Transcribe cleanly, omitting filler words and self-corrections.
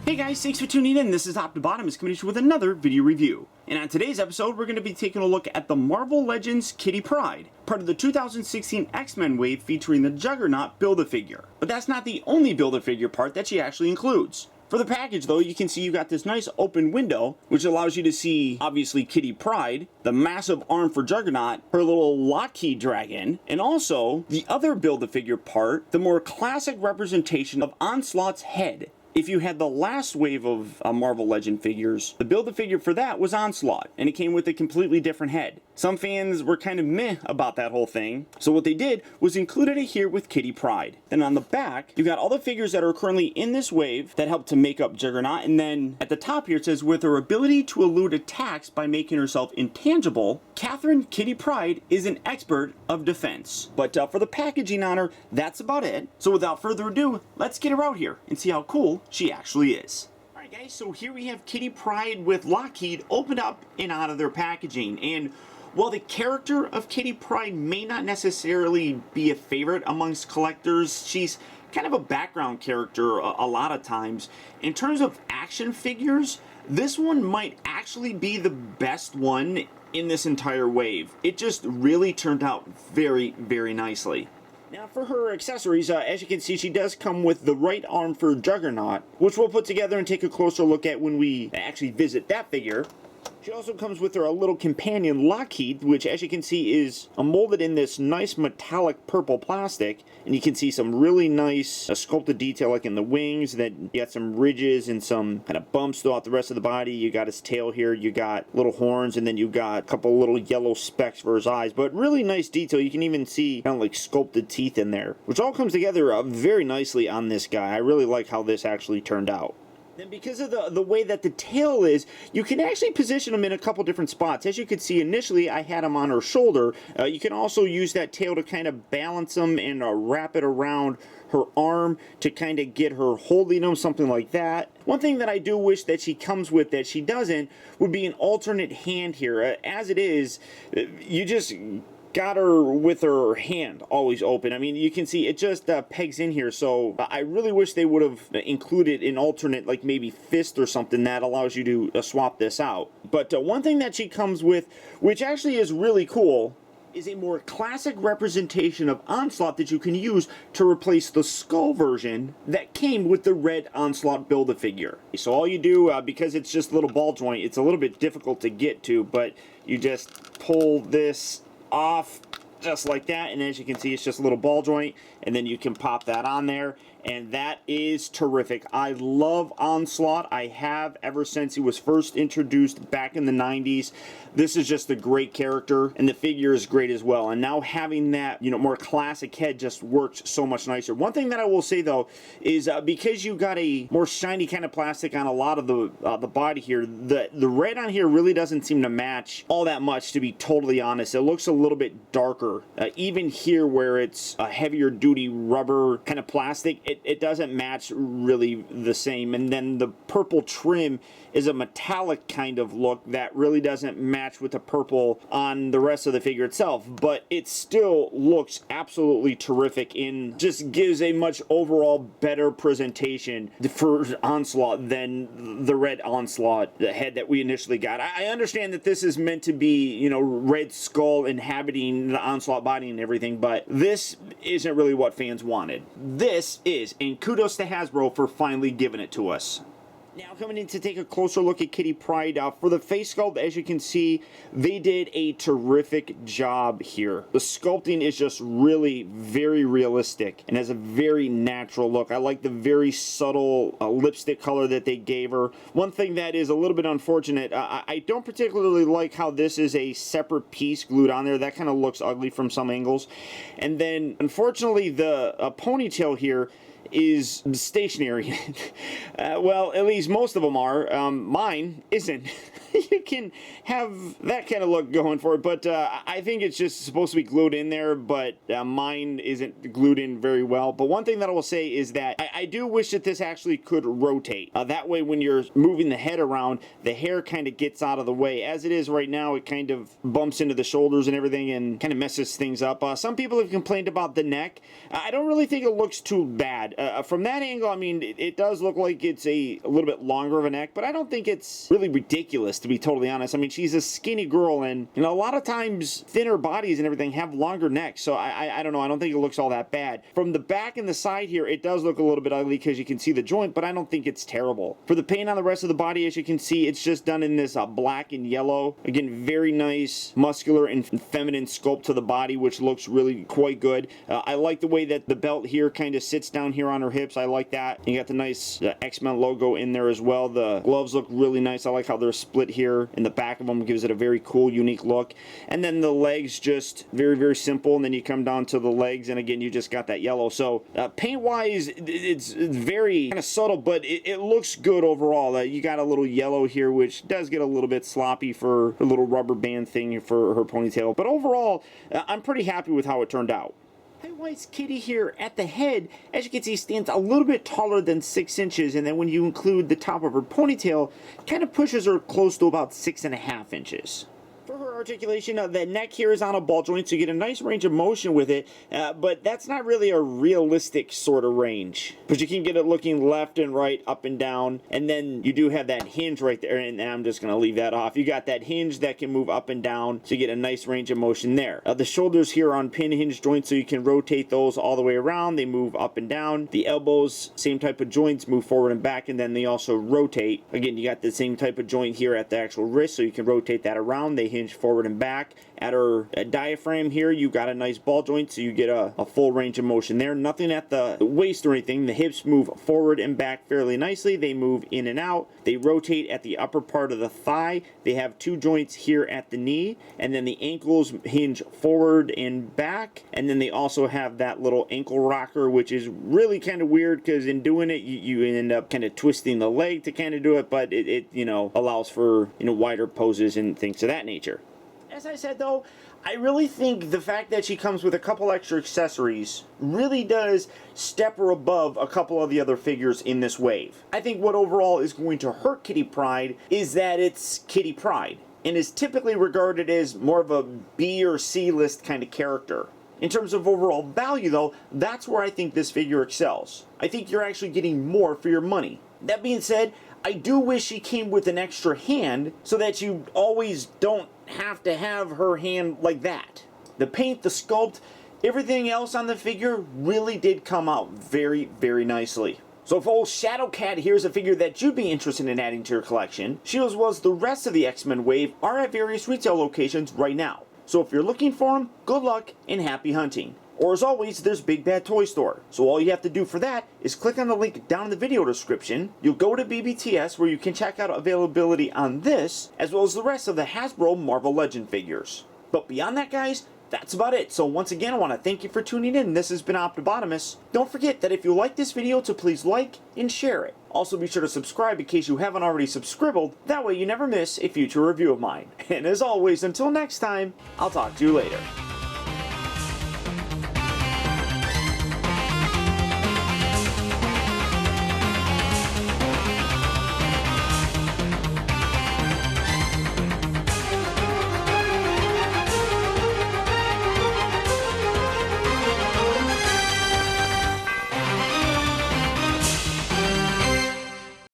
Hey guys, thanks for tuning in. This is Optibotimus coming at you with another video review. And on today's episode, we're going to be taking a look at the Marvel Legends Kitty Pryde, part of the 2016 X-Men wave featuring the Juggernaut Build-A-Figure. But that's not the only Build-A-Figure part that she actually includes. For the package though, you can see you've got this nice open window, which allows you to see, obviously, Kitty Pryde, the massive arm for Juggernaut, her little Lockheed dragon, and also the other Build-A-Figure part, the more classic representation of Onslaught's head. If you had the last wave of Marvel Legend figures, the Build-A-Figure for that was Onslaught, and it came with a completely different head. Some fans were kind of meh about that whole thing, so what they did was included it here with Kitty Pryde. Then on the back, you've got all the figures that are currently in this wave that help to make up Juggernaut, and then at the top here it says, with her ability to elude attacks by making herself intangible, Catherine Kitty Pryde is an expert of defense. But for the packaging on her, that's about it. So without further ado, let's get her out here and see how cool she actually is. Alright guys, so here we have Kitty Pryde with Lockheed opened up and out of their packaging. And while the character of Kitty Pryde may not necessarily be a favorite amongst collectors, she's kind of a background character a lot of times. In terms of action figures, this one might actually be the best one in this entire wave. It just really turned out very, very nicely. Now for her accessories, as you can see, she does come with the right arm for Juggernaut, which we'll put together and take a closer look at when we actually visit that figure. She also comes with her a little companion Lockheed, which as you can see is molded in this nice metallic purple plastic, and you can see some really nice sculpted detail like in the wings, that you got some ridges and some kind of bumps throughout the rest of the body. You got his tail here, you got little horns, and then you got a couple little yellow specks for his eyes, but really nice detail. You can even see kind of like sculpted teeth in there, which all comes together very nicely on this guy. I really like how this actually turned out. Then because of the way that the tail is, you can actually position them in a couple different spots. As you can see, initially I had them on her shoulder. You can also use that tail to kind of balance them and wrap it around her arm to kind of get her holding them, something like that. One thing that I do wish that she comes with that she doesn't would be an alternate hand here. As it is, you just got her with her hand always open. I mean, you can see it just pegs in here, so I really wish they would have included an alternate, like maybe fist or something that allows you to swap this out. But one thing that she comes with, which actually is really cool, is a more classic representation of Onslaught that you can use to replace the skull version that came with the red Onslaught Build-A-Figure. So all you do, because it's just a little ball joint, it's a little bit difficult to get to, but you just pull this off just like that, and as you can see, it's just a little ball joint, and then you can pop that on there, and that is terrific. I love Onslaught. I have ever since he was first introduced back in the 90s. This is just a great character, and the figure is great as well. And now having that, you know, more classic head just works so much nicer. One thing that I will say though is because you got a more shiny kind of plastic on a lot of the body here, the red on here really doesn't seem to match all that much, to be totally honest. It looks a little bit darker. Even here where it's a heavier duty rubber kind of plastic, it doesn't match really the same. And then the purple trim is a metallic kind of look that really doesn't match with the purple on the rest of the figure itself, but it still looks absolutely terrific and just gives a much overall better presentation for Onslaught than the red Onslaught, the head that we initially got. I understand that this is meant to be, you know, Red Skull inhabiting the Onslaught body and everything, but this isn't really what fans wanted. This is, and kudos to Hasbro for finally giving it to us. Now coming in to take a closer look at Kitty Pryde, for the face sculpt, as you can see, they did a terrific job here. The sculpting is just really very realistic and has a very natural look. I like the very subtle lipstick color that they gave her. One thing that is a little bit unfortunate, I don't particularly like how this is a separate piece glued on there. That kind of looks ugly from some angles. And then unfortunately the ponytail here is stationary. Well, at least most of them are. Mine isn't. you can have that kind of look going for it, but I think it's just supposed to be glued in there, but mine isn't glued in very well. But one thing that I will say is that I do wish that this actually could rotate. That way when you're moving the head around, the hair kind of gets out of the way. As it is right now, it kind of bumps into the shoulders and everything and kind of messes things up. Some people have complained about the neck. I don't really think it looks too bad. From that angle, I mean, it does look like it's a little bit longer of a neck, but I don't think it's really ridiculous, to be totally honest. I mean, she's a skinny girl, and you know, a lot of times thinner bodies and everything have longer necks, so I don't know. I don't think it looks all that bad. From the back and the side here, it does look a little bit ugly because you can see the joint, but I don't think it's terrible. For the paint on the rest of the body, as you can see, it's just done in this black and yellow. Again, very nice muscular and feminine sculpt to the body, which looks really quite good. I like the way that the belt here kind of sits down here on her hips. I like that. You got the nice X-Men logo in there as well. The gloves look really nice. I like how they're split here in the back of them. Gives it a very cool, unique look. And then the legs, just very, very simple. And then you come down to the legs, and again, you just got that yellow. So paint-wise, it's very kind of subtle, but it looks good overall. You got a little yellow here, which does get a little bit sloppy for a little rubber band thing for her ponytail. But overall, I'm pretty happy with how it turned out. White's kitty here at the head, as you can see, stands a little bit taller than 6 inches, and then when you include the top of her ponytail, kind of pushes her close to about 6.5 inches. For her articulation, the neck here is on a ball joint, so you get a nice range of motion with it, but that's not really a realistic sort of range. But you can get it looking left and right, up and down, and then you do have that hinge right there, and I'm just going to leave that off. You got that hinge that can move up and down, so you get a nice range of motion there. The shoulders here are on pin hinge joints, so you can rotate those all the way around. They move up and down. The elbows, same type of joints, move forward and back, and then they also rotate. Again, you got the same type of joint here at the actual wrist, so you can rotate that around. They hinge forward and back. At her diaphragm here, you got a nice ball joint, so you get a full range of motion there. Nothing at the waist or anything. The hips move forward and back fairly nicely. They move in and out. They rotate at the upper part of the thigh. They have 2 joints here at the knee, and then the ankles hinge forward and back, and then they also have that little ankle rocker, which is really kind of weird because in doing it, you end up kind of twisting the leg to kind of do it, but it you know, allows for, you know, wider poses and things of that nature. As I said, though, I really think the fact that she comes with a couple extra accessories really does step her above a couple of the other figures in this wave. I think what overall is going to hurt Kitty Pryde is that it's Kitty Pryde, and is typically regarded as more of a B or C list kind of character. In terms of overall value, though, that's where I think this figure excels. I think you're actually getting more for your money. That being said, I do wish she came with an extra hand so that you always don't have to have her hand like that. The paint, the sculpt, everything else on the figure really did come out very, very nicely. So if old Shadowcat here's a figure that you'd be interested in adding to your collection, she as well as the rest of the X-Men wave are at various retail locations right now. So if you're looking for them, good luck and happy hunting. Or as always, there's Big Bad Toy Store. So all you have to do for that is click on the link down in the video description. You'll go to BBTS where you can check out availability on this, as well as the rest of the Hasbro Marvel Legend figures. But beyond that, guys, that's about it. So once again, I want to thank you for tuning in. This has been Optibotimus. Don't forget that if you like this video, to please like and share it. Also be sure to subscribe in case you haven't already subscribed. That way you never miss a future review of mine. And as always, until next time, I'll talk to you later.